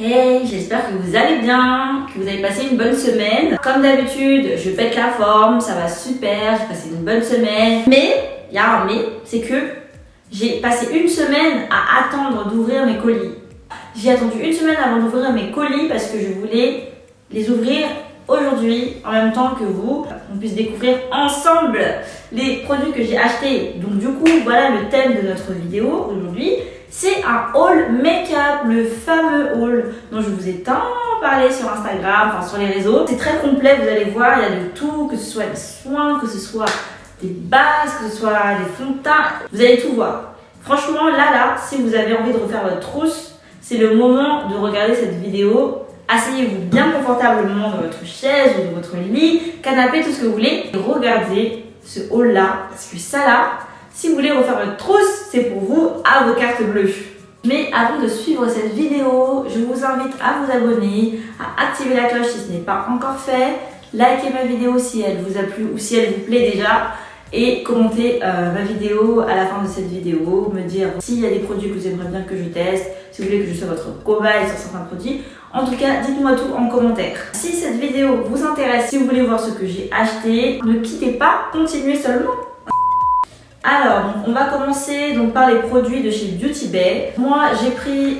Hey, j'espère que vous allez bien, que vous avez passé une bonne semaine. Comme d'habitude, je pète la forme, ça va super, j'ai passé une bonne semaine. Mais, il y a un mais, c'est que j'ai passé une semaine à attendre d'ouvrir mes colis. J'ai attendu une semaine avant d'ouvrir mes colis parce que je voulais les ouvrir aujourd'hui en même temps que vous. On puisse découvrir ensemble les produits que j'ai achetés. Donc du coup, voilà le thème de notre vidéo aujourd'hui. C'est un haul make-up, le fameux haul dont je vous ai tant parlé sur Instagram, enfin sur les réseaux. C'est très complet, vous allez voir, il y a de tout, que ce soit des soins, que ce soit des bases, que ce soit des fonds de teint. Vous allez tout voir. Franchement, là, si vous avez envie de refaire votre trousse, c'est le moment de regarder cette vidéo. Asseyez-vous bien confortablement dans votre chaise ou dans votre lit, canapé, tout ce que vous voulez. Et regardez ce haul-là, parce que ça là, si vous voulez refaire votre trousse, c'est pour vous à vos cartes bleues. Mais avant de suivre cette vidéo, je vous invite à vous abonner, à activer la cloche si ce n'est pas encore fait, likez ma vidéo si elle vous a plu ou si elle vous plaît déjà, et commentez ma vidéo à la fin de cette vidéo, me dire s'il y a des produits que vous aimeriez bien que je teste, si vous voulez que je sois votre cobaye sur certains produits. En tout cas, dites-moi tout en commentaire. Si cette vidéo vous intéresse, si vous voulez voir ce que j'ai acheté, ne quittez pas, continuez seulement. Alors, donc, on va commencer par les produits de chez Beauty Bay. Moi, j'ai pris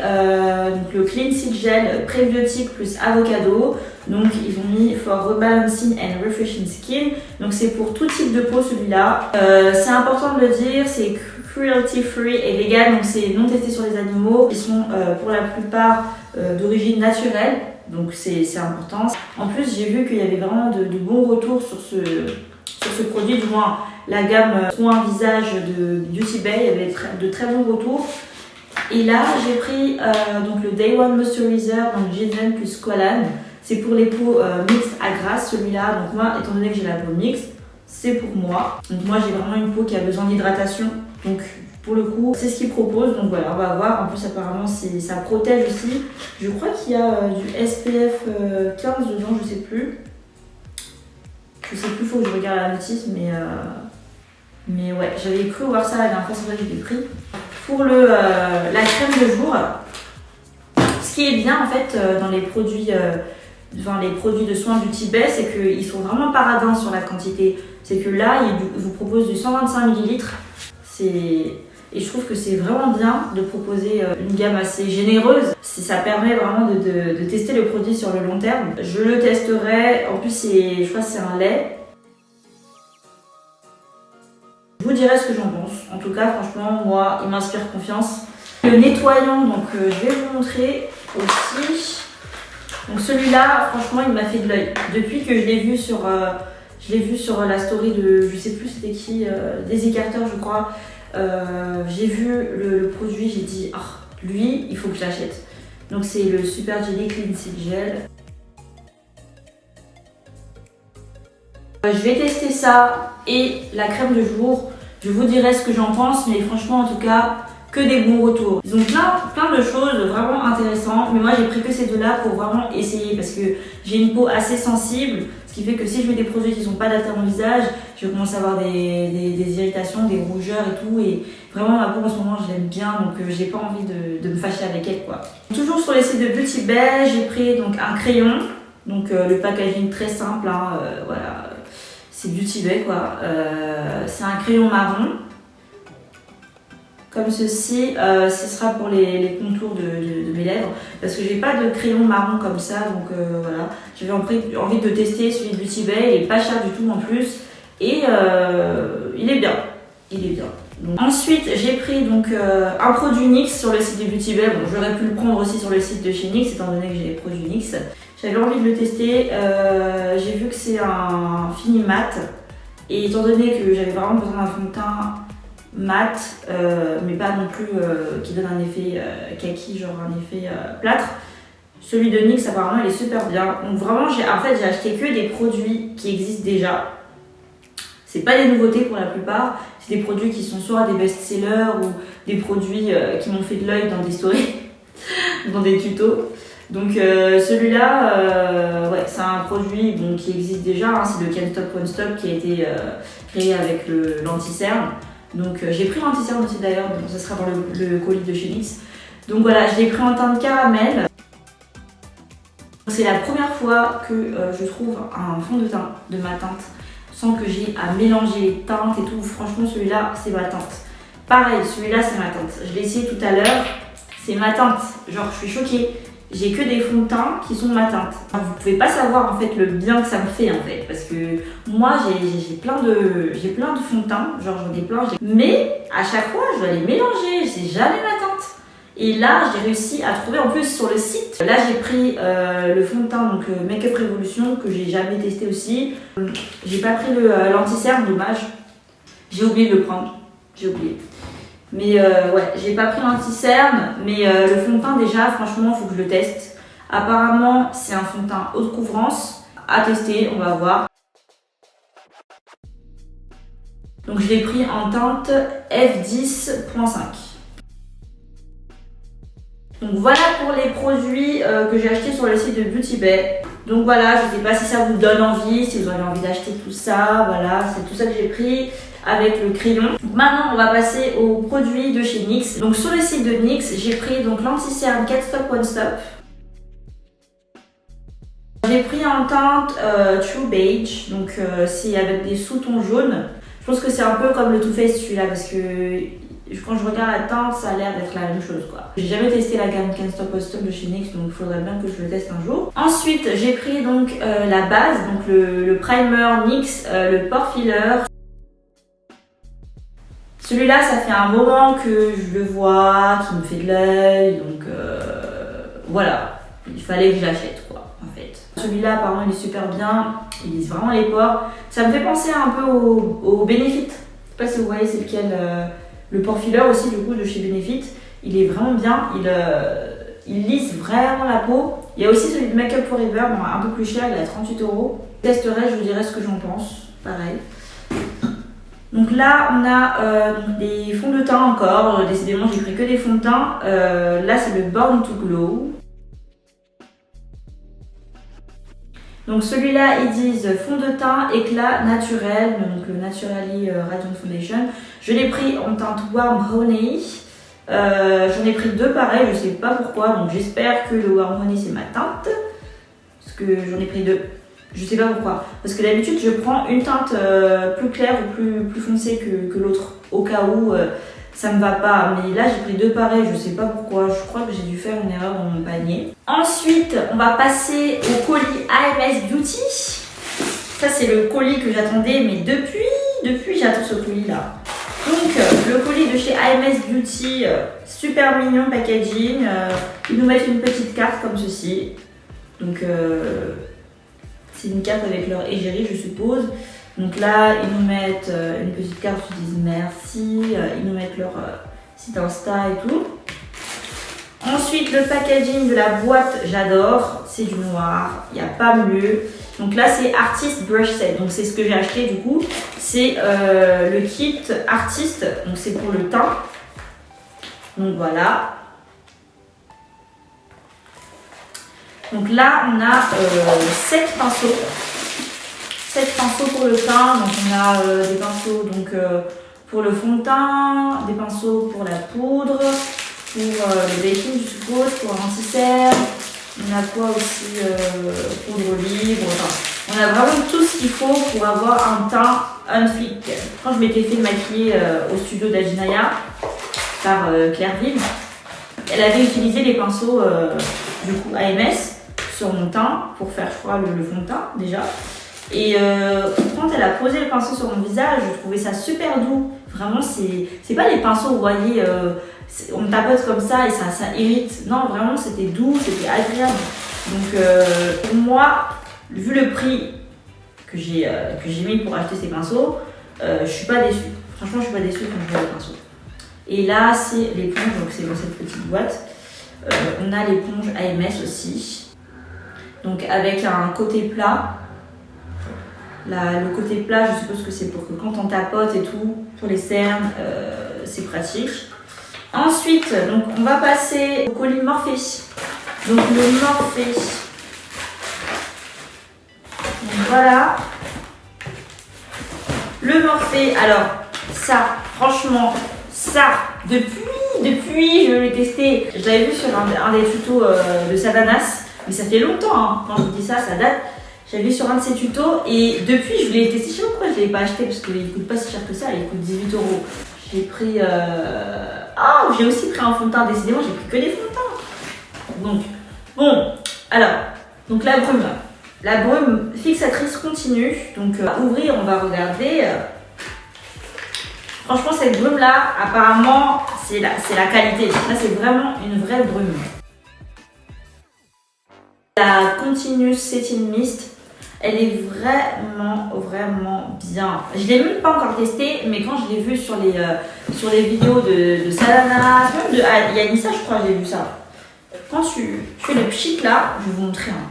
le Clean Seal Gel prébiotique plus avocado. Donc, ils ont mis for rebalancing and refreshing skin. Donc, c'est pour tout type de peau celui-là. C'est important de le dire, c'est cruelty free et vegan. Donc, c'est non testé sur les animaux. Ils sont pour la plupart d'origine naturelle. Donc, c'est important. En plus, j'ai vu qu'il y avait vraiment de bons retours sur ce produit, du moins la gamme soins visage de Beauty Bay, il y avait de très bons retours. Et là, j'ai pris donc le Day One Moisturizer, donc Ginseng plus Squalane. C'est pour les peaux mixtes à grasse, celui-là. Donc moi, étant donné que j'ai la peau mixte, c'est pour moi. Donc moi, j'ai vraiment une peau qui a besoin d'hydratation. Donc pour le coup, c'est ce qu'ils proposent. Donc voilà, on va voir. En plus, apparemment, ça protège aussi. Je crois qu'il y a du SPF 15 dedans, je sais plus. Je sais plus, il faut que je regarde la notice, mais ouais, j'avais cru voir ça la dernière fois, c'est vrai que je l'ai pris. Pour la crème de jour, ce qui est bien en fait dans les produits de soins Beauty Bay, c'est qu'ils sont vraiment paradins sur la quantité. C'est que là, ils vous proposent du 125 ml. Et je trouve que c'est vraiment bien de proposer une gamme assez généreuse. Ça permet vraiment de tester le produit sur le long terme. Je le testerai, en plus je crois que c'est un lait. Je vous dirai ce que j'en pense. En tout cas, franchement, moi, il m'inspire confiance. Le nettoyant, donc je vais vous montrer aussi. Donc celui-là, franchement, il m'a fait de l'œil. Depuis que je l'ai vu sur la story de, je sais plus c'était qui, des écarteurs, je crois. J'ai vu le produit, j'ai dit lui il faut que je l'achète. Donc c'est le Super Jelly Clean Seal Gel. Je vais tester ça et la crème de jour. Je vous dirai ce que j'en pense, mais franchement en tout cas que des bons retours. Ils ont plein de choses vraiment intéressantes, mais moi j'ai pris que ces deux-là pour vraiment essayer parce que j'ai une peau assez sensible, ce qui fait que si je mets des produits qui ne sont pas adaptés à mon visage, je vais commencer à avoir des irritations, des rougeurs et tout, et vraiment ma peau en ce moment je l'aime bien, donc j'ai pas envie de me fâcher avec elle quoi. Toujours sur les sites de Beauty Bay, j'ai pris donc un crayon, donc le packaging très simple, hein, voilà, c'est Beauty Bay quoi, c'est un crayon marron. Comme ceci, ce sera pour les contours de mes lèvres parce que j'ai pas de crayon marron comme ça, donc voilà, j'avais envie de tester celui de Beauty Bay, il est pas cher du tout en plus et il est bien, Donc, ensuite j'ai pris donc un produit NYX sur le site de Beauty Bay. Bon, j'aurais pu le prendre aussi sur le site de chez NYX étant donné que j'ai les produits NYX. J'avais envie de le tester, j'ai vu que c'est un fini mat et étant donné que j'avais vraiment besoin d'un fond de teint mat, mais pas non plus qui donne un effet kaki, genre un effet plâtre. Celui de NYX apparemment il est super bien. Donc vraiment j'ai acheté que des produits qui existent déjà. C'est pas des nouveautés pour la plupart, c'est des produits qui sont soit des best-sellers ou des produits qui m'ont fait de l'œil dans des stories, dans des tutos. Donc celui-là, ouais, c'est un produit qui existe déjà, hein, c'est le Can't Stop Won't Stop qui a été créé avec l'anti-cerne. Donc j'ai pris l'anti-cerne aussi d'ailleurs, donc ça sera dans le colis de chez NYX. Donc voilà, je l'ai pris en teinte caramel. C'est la première fois que je trouve un fond de teint de ma teinte sans que j'ai à mélanger les teintes et tout. Franchement, celui-là, c'est ma teinte. Pareil, celui-là, c'est ma teinte. Je l'ai essayé tout à l'heure, c'est ma teinte. Genre, je suis choquée. J'ai que des fonds de teint qui sont de ma teinte. Enfin, vous pouvez pas savoir en fait le bien que ça me fait en fait, parce que moi j'ai plein de fonds de teint, genre j'en ai plein, mais à chaque fois je dois les mélanger, c'est jamais ma teinte. Et là j'ai réussi à trouver en plus sur le site. Là j'ai pris le fond de teint donc Make Up Revolution que j'ai jamais testé aussi. J'ai pas pris l'anti-cerne, dommage. J'ai oublié de le prendre, j'ai oublié. Mais ouais, j'ai pas pris l'anti-cerne, mais le fond de teint déjà, franchement, il faut que je le teste. Apparemment, c'est un fond de teint haute couvrance. À tester, on va voir. Donc je l'ai pris en teinte F10.5. Donc voilà pour les produits que j'ai achetés sur le site de Beauty Bay. Donc voilà, je sais pas si ça vous donne envie, si vous avez envie d'acheter tout ça. Voilà, c'est tout ça que j'ai pris avec le crayon. Donc maintenant, on va passer aux produits de chez NYX. Donc sur le site de NYX, j'ai pris donc l'anti-cerne 4 Stop One Stop. J'ai pris en teinte True Beige, donc c'est avec des sous-tons jaunes. Je pense que c'est un peu comme le Too Faced celui-là parce que quand je regarde la teinte, ça a l'air d'être la même chose quoi. J'ai jamais testé la gamme Can't Stop One Stop de chez NYX, donc il faudrait bien que je le teste un jour. Ensuite, j'ai pris donc la base, donc le primer NYX, le pore filler. Celui-là, ça fait un moment que je le vois, qui me fait de l'œil, donc voilà, il fallait que je l'achète quoi, en fait. Celui-là, apparemment, il est super bien, il lisse vraiment les pores. Ça me fait penser un peu au Benefit. Je sais pas si vous voyez, c'est lequel, le pore filler aussi, du coup, de chez Benefit. Il est vraiment bien, il lisse vraiment la peau. Il y a aussi celui de Make Up Forever, bon, un peu plus cher, il est à 38 €. Je testerai, je vous dirai ce que j'en pense, pareil. Donc là, on a des fonds de teint encore. Décidément, j'ai pris que des fonds de teint. Là, c'est le Born to Glow. Donc celui-là, ils disent fond de teint éclat naturel, donc le Naturally Radiant Foundation. Je l'ai pris en teinte Warm Honey. J'en ai pris deux pareils, je sais pas pourquoi. Donc j'espère que le Warm Honey, c'est ma teinte. Parce que j'en ai pris deux. Je sais pas pourquoi. Parce que d'habitude, je prends une teinte plus claire ou plus foncée que l'autre. Au cas où ça me va pas. Mais là, j'ai pris deux pareils. Je sais pas pourquoi. Je crois que j'ai dû faire une erreur dans mon panier. Ensuite, on va passer au colis AMS Beauty. Ça, c'est le colis que j'attendais. Mais depuis j'attends ce colis-là. Donc, le colis de chez AMS Beauty. Super mignon packaging. Ils nous mettent une petite carte comme ceci. Donc... c'est une carte avec leur égérie, je suppose. Donc là, ils nous mettent une petite carte où ils disent merci. Ils nous mettent leur site Insta et tout. Ensuite, le packaging de la boîte, j'adore. C'est du noir, il n'y a pas mieux. Donc là, c'est Artist Brush Set. Donc c'est ce que j'ai acheté du coup. C'est le kit Artist. Donc c'est pour le teint. Donc voilà. Donc là, on a 7 pinceaux. 7 pinceaux pour le teint. Donc on a des pinceaux donc, pour le fond de teint, des pinceaux pour la poudre, pour le baking, je suppose, pour l'anti-cerne. On a quoi aussi poudre libre. Enfin, on a vraiment tout ce qu'il faut pour avoir un teint unflick. Quand je m'étais fait maquiller au studio d'Ajinaya par Claire Vive, elle avait utilisé les pinceaux du coup AMS sur mon teint pour faire, je crois, le fond de teint déjà. Et quand elle a posé le pinceau sur mon visage, je trouvais ça super doux. Vraiment, c'est pas les pinceaux, vous voyez, on tapote comme ça et ça irrite. Non, vraiment, c'était doux, c'était agréable. Donc, pour moi, vu le prix que j'ai mis pour acheter ces pinceaux, je suis pas déçue. Franchement, je suis pas déçue quand je vois les pinceaux. Et là, c'est l'éponge, donc c'est dans cette petite boîte. On a l'éponge AMS aussi. Donc avec un côté plat. Là, le côté plat, je suppose que c'est pour que quand on tapote et tout, pour les cernes, c'est pratique. Ensuite, donc, on va passer au colis Morphe. Donc le Morphe. Donc voilà. Le Morphe, alors ça, franchement, ça, depuis, je l'ai testé. Je l'avais vu sur un des tutos de Savanas. Mais ça fait longtemps, hein. Quand je vous dis ça, ça date. J'avais vu sur un de ses tutos et depuis je voulais le tester. Je sais pas pourquoi je ne l'ai pas acheté parce qu'il ne coûte pas si cher que ça, il coûte 18 euros. J'ai pris. Ah, j'ai aussi pris un fond de teint. Décidément, j'ai pris que des fonds de teint. Donc, bon, alors, donc la brume. La brume fixatrice continue. Donc, on va ouvrir, on va regarder. Franchement, cette brume là, apparemment, c'est la qualité. Là, c'est vraiment une vraie brume. La Continuous Setting Mist, elle est vraiment bien. Je l'ai même pas encore testée, mais quand je l'ai vue sur les vidéos de Salana, même de Yanissa, je crois, j'ai vu ça. Quand tu fais le pchit là, je vais vous montrer un.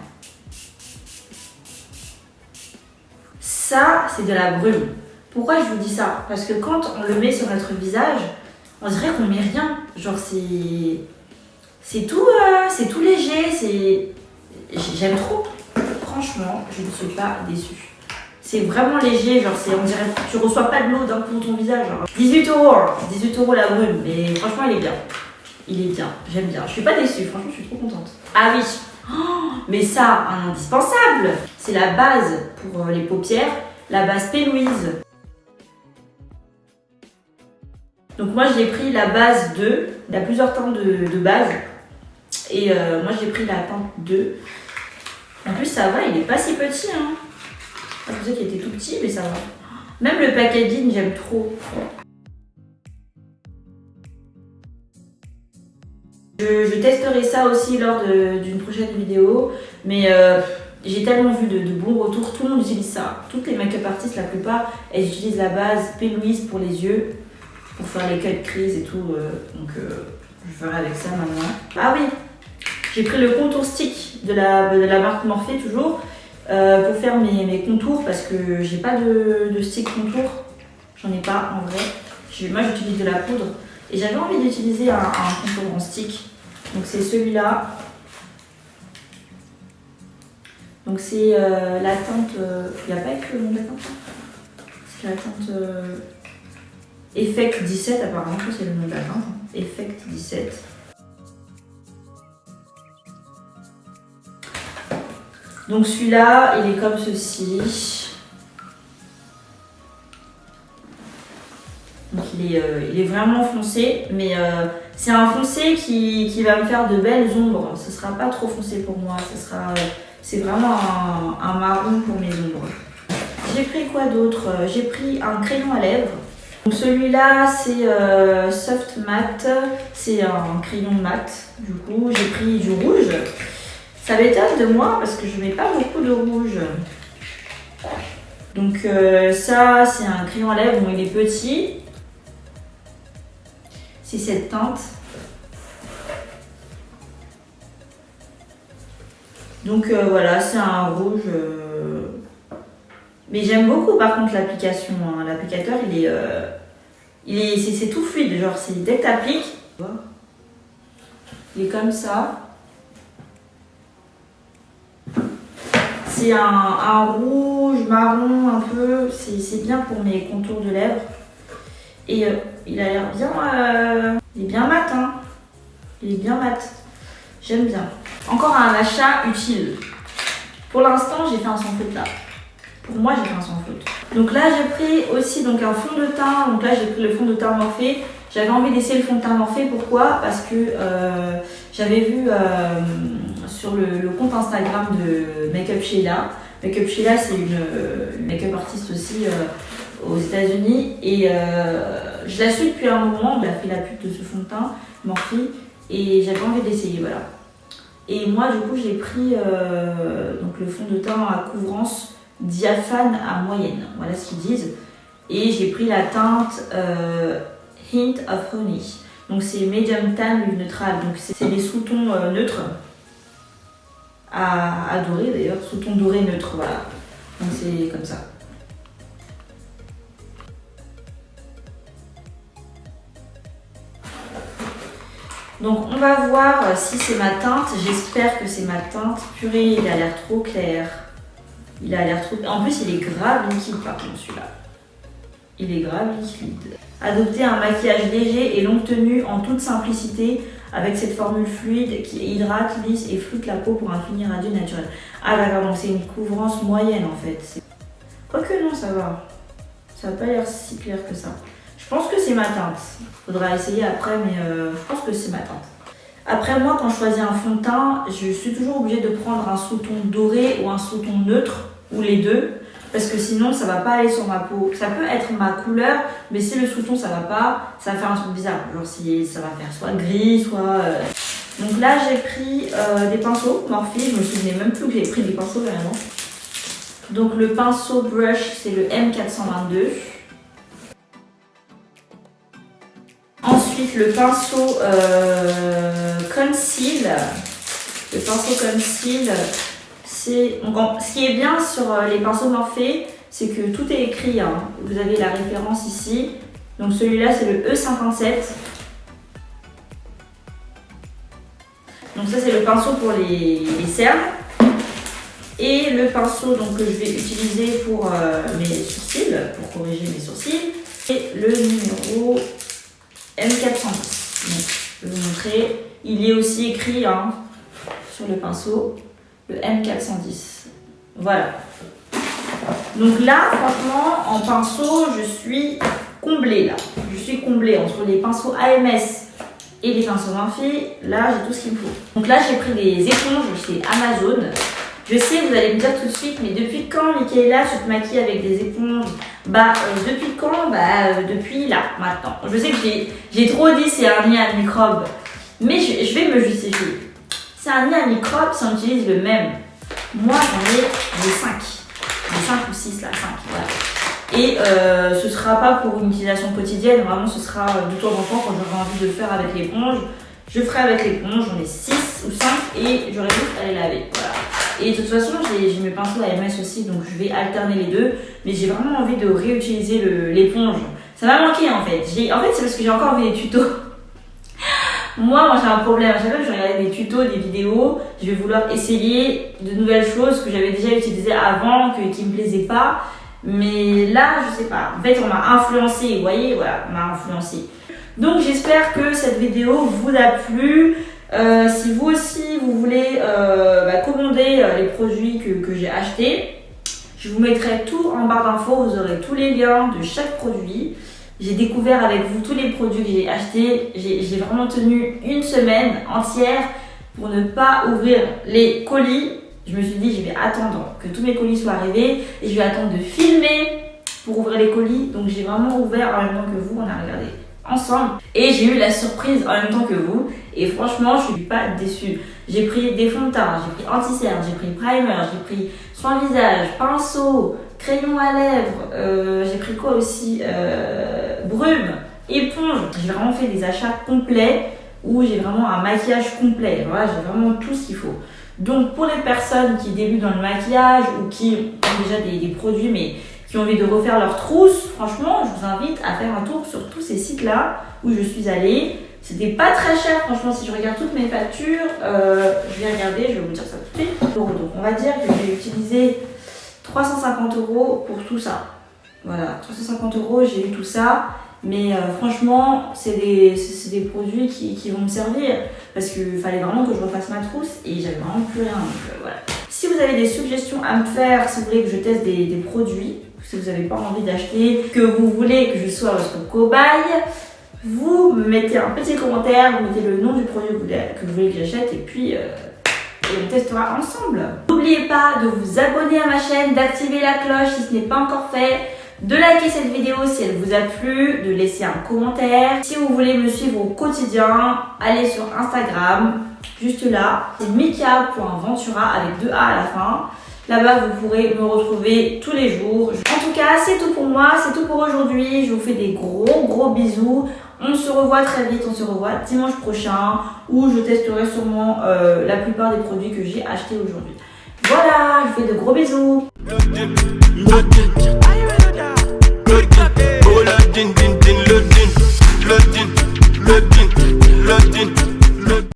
Ça, c'est de la brume. Pourquoi je vous dis ça? Parce que quand on le met sur notre visage, on dirait qu'on met rien. Genre c'est tout léger, j'aime trop. Franchement, je ne suis pas déçue. C'est vraiment léger, genre on dirait que tu reçois pas de l'eau d'un coup dans ton visage. Genre. 18 euros, hein. 18 euros la brume, mais franchement il est bien. Il est bien, j'aime bien. Je suis pas déçue, franchement je suis trop contente. Ah oui, oh, mais ça, un indispensable. C'est la base pour les paupières, la base P. Louise. Donc moi j'ai pris la base 2, il y a plusieurs teintes de base. Et moi j'ai pris la teinte 2. En plus ça va, il est pas si petit hein. Je pensais qu'il était tout petit mais ça va. Même le packaging j'aime trop. Je testerai ça aussi lors d'une prochaine vidéo. Mais j'ai tellement vu de bons retours, tout le monde utilise ça. Toutes les make-up artistes, la plupart, elles utilisent la base P. Louise pour les yeux. Pour faire les cut crease et tout. Donc je ferai avec ça maintenant. Ah oui, j'ai pris le contour stick de la marque Morphe toujours pour faire mes contours parce que j'ai pas de stick contour. J'en ai pas en vrai. Moi j'utilise de la poudre et j'avais envie d'utiliser un contour en stick. Donc c'est celui-là. Donc c'est la teinte. Il n'y a pas écrit le nom de la teinte. C'est la teinte Effect 17 apparemment. C'est le nom de la teinte. Effect 17. Donc celui-là, il est comme ceci. Donc il est vraiment foncé, mais c'est un foncé qui va me faire de belles ombres. Ce sera pas trop foncé pour moi. C'est vraiment un marron pour mes ombres. J'ai pris quoi d'autre? J'ai pris un crayon à lèvres. Donc celui-là, c'est Soft Matte. C'est un crayon mat. Du coup, j'ai pris du rouge. Ça m'étonne de moi parce que je mets pas beaucoup de rouge. Donc ça, c'est un crayon à lèvres. Bon, il est petit. C'est cette teinte. Donc voilà, c'est un rouge. Mais j'aime beaucoup par contre l'application. Hein. L'applicateur, c'est tout fluide. Genre, dès que tu appliques, il est comme ça. C'est un rouge marron un peu. C'est bien pour mes contours de lèvres. Et il a l'air bien. Il est bien mat, hein. Il est bien mat. J'aime bien. Encore un achat utile. Pour l'instant, j'ai fait un sans faute là. Pour moi, j'ai fait un sans faute. Donc là, j'ai pris aussi donc, un fond de teint. Donc là, j'ai pris le fond de teint Morphe. J'avais envie d'essayer le fond de teint Morphe. Pourquoi? Parce que j'avais vu sur le compte Instagram de Makeup Sheila. Makeup Sheila, c'est une make-up artiste aussi aux États-Unis. Et je la suis depuis un moment. Elle a fait la pub de ce fond de teint Morphe. Et j'avais envie d'essayer, voilà. Et moi, du coup, j'ai pris donc le fond de teint à couvrance diaphane à moyenne. Voilà ce qu'ils disent. Et j'ai pris la teinte Hint of Honey. Donc c'est medium tan nude neutrale. Donc c'est des sous-tons neutres. À doré d'ailleurs. Sous-tons doré neutre, voilà. Donc c'est comme ça. Donc on va voir si c'est ma teinte. J'espère que c'est ma teinte. Purée, il a l'air trop clair. Il a l'air trop... En plus, il est grave liquide par contre celui-là. Il est grave liquide. Adopter un maquillage léger et longue tenue en toute simplicité avec cette formule fluide qui hydrate, lisse et floute la peau pour un fini radieux naturel. Ah d'accord, donc c'est une couvrance moyenne en fait. Quoique non, ça va. Ça n'a pas l'air si clair que ça. Je pense que c'est ma teinte. Faudra essayer après, mais je pense que c'est ma teinte. Après moi, quand je choisis un fond de teint, je suis toujours obligée de prendre un sous-ton doré ou un sous-ton neutre, ou les deux. Parce que sinon, ça va pas aller sur ma peau. Ça peut être ma couleur, mais si le sous-ton ça va pas, ça va faire un truc bizarre. Genre si ça va faire soit gris, soit... Donc là, j'ai pris des pinceaux Morphe. Je me souvenais même plus que j'ai pris des pinceaux vraiment. Donc le pinceau brush, c'est le M422. Ensuite, le pinceau conceal. Le pinceau conceal, c'est... Ce qui est bien sur les pinceaux Morphe, c'est que tout est écrit. Hein. Vous avez la référence ici. Donc celui-là, c'est le E57. Donc ça, c'est le pinceau pour les cernes. Et le pinceau donc, que je vais utiliser pour mes sourcils, pour corriger mes sourcils, c'est le numéro M410. Donc, je vais vous montrer. Il est aussi écrit hein, sur le pinceau, le M410. Voilà. Donc là, franchement, en pinceau, je suis comblée là. Je suis comblée entre les pinceaux AMS et les pinceaux Morphe. Là, j'ai tout ce qu'il me faut. Donc là, j'ai pris des éponges chez Amazon. Je sais, vous allez me dire tout de suite, mais depuis quand, Michaela, tu te maquilles avec des éponges? Depuis quand? Depuis là, maintenant. Je sais que j'ai trop dit c'est un nid à microbes, mais je vais me justifier. C'est un nid à microbes si on utilise le même. Moi, j'en ai 5. J'ai 5 ou 6 là, 5, voilà. Et ce sera pas pour une utilisation quotidienne, vraiment ce sera de temps en temps quand j'aurai envie de le faire avec l'éponge. Je ferai avec l'éponge, j'en ai 6 ou 5 et j'aurai juste à les laver, voilà. Et de toute façon, j'ai mes pinceaux AMS aussi, donc je vais alterner les deux. Mais j'ai vraiment envie de réutiliser l'éponge. Ça m'a manqué en fait. En fait, c'est parce que j'ai encore vu des tutos. Moi, j'ai un problème. À chaque fois que je regarde des tutos, des vidéos, je vais vouloir essayer de nouvelles choses que j'avais déjà utilisées avant, qui me plaisaient pas. Mais là, je sais pas. En fait, on m'a influencé. Vous voyez, voilà, on m'a influencé. Donc, j'espère que cette vidéo vous a plu. Si vous aussi vous voulez commander les produits que j'ai achetés, je vous mettrai tout en barre d'infos, vous aurez tous les liens de chaque produit. J'ai découvert avec vous tous les produits que j'ai achetés. J'ai vraiment tenu une semaine entière pour ne pas ouvrir les colis. Je me suis dit je vais attendre que tous mes colis soient arrivés et je vais attendre de filmer pour ouvrir les colis. Donc j'ai vraiment ouvert en même temps que vous, on a regardé ensemble et j'ai eu la surprise en même temps que vous et franchement je suis pas déçue. J'ai pris des fonds de teint, j'ai pris anti-cerne, j'ai pris primer, j'ai pris soin visage, pinceau, crayon à lèvres, j'ai pris quoi aussi, brume, éponge. J'ai vraiment fait des achats complets où j'ai vraiment un maquillage complet. Voilà, j'ai vraiment tout ce qu'il faut. Donc pour les personnes qui débutent dans le maquillage ou qui ont déjà des produits mais qui ont envie de refaire leur trousse, franchement, je vous invite à faire un tour sur tous ces sites-là où je suis allée. C'était pas très cher, franchement, si je regarde toutes mes factures, je vais regarder, je vais vous dire ça tout de suite. Donc on va dire que j'ai utilisé 350 € pour tout ça. Voilà, 350 €, j'ai eu tout ça. Mais franchement, c'est des produits qui vont me servir parce qu'il fallait vraiment que je refasse ma trousse et j'avais vraiment plus rien. Donc voilà. Si vous avez des suggestions à me faire, si vous voulez que je teste des produits, si vous n'avez pas envie d'acheter, que vous voulez que je sois votre cobaye, vous me mettez un petit commentaire, vous mettez le nom du produit que vous voulez que j'achète et puis on testera ensemble. N'oubliez pas de vous abonner à ma chaîne, d'activer la cloche si ce n'est pas encore fait, de liker cette vidéo si elle vous a plu, de laisser un commentaire. Si vous voulez me suivre au quotidien, allez sur Instagram, juste là, c'est mika.ventura avec 2 A à la fin. Là-bas, vous pourrez me retrouver tous les jours. En tout cas, c'est tout pour moi, c'est tout pour aujourd'hui. Je vous fais des gros bisous. On se revoit très vite, on se revoit dimanche prochain où je testerai sûrement la plupart des produits que j'ai achetés aujourd'hui. Voilà, je vous fais de gros bisous. Le din,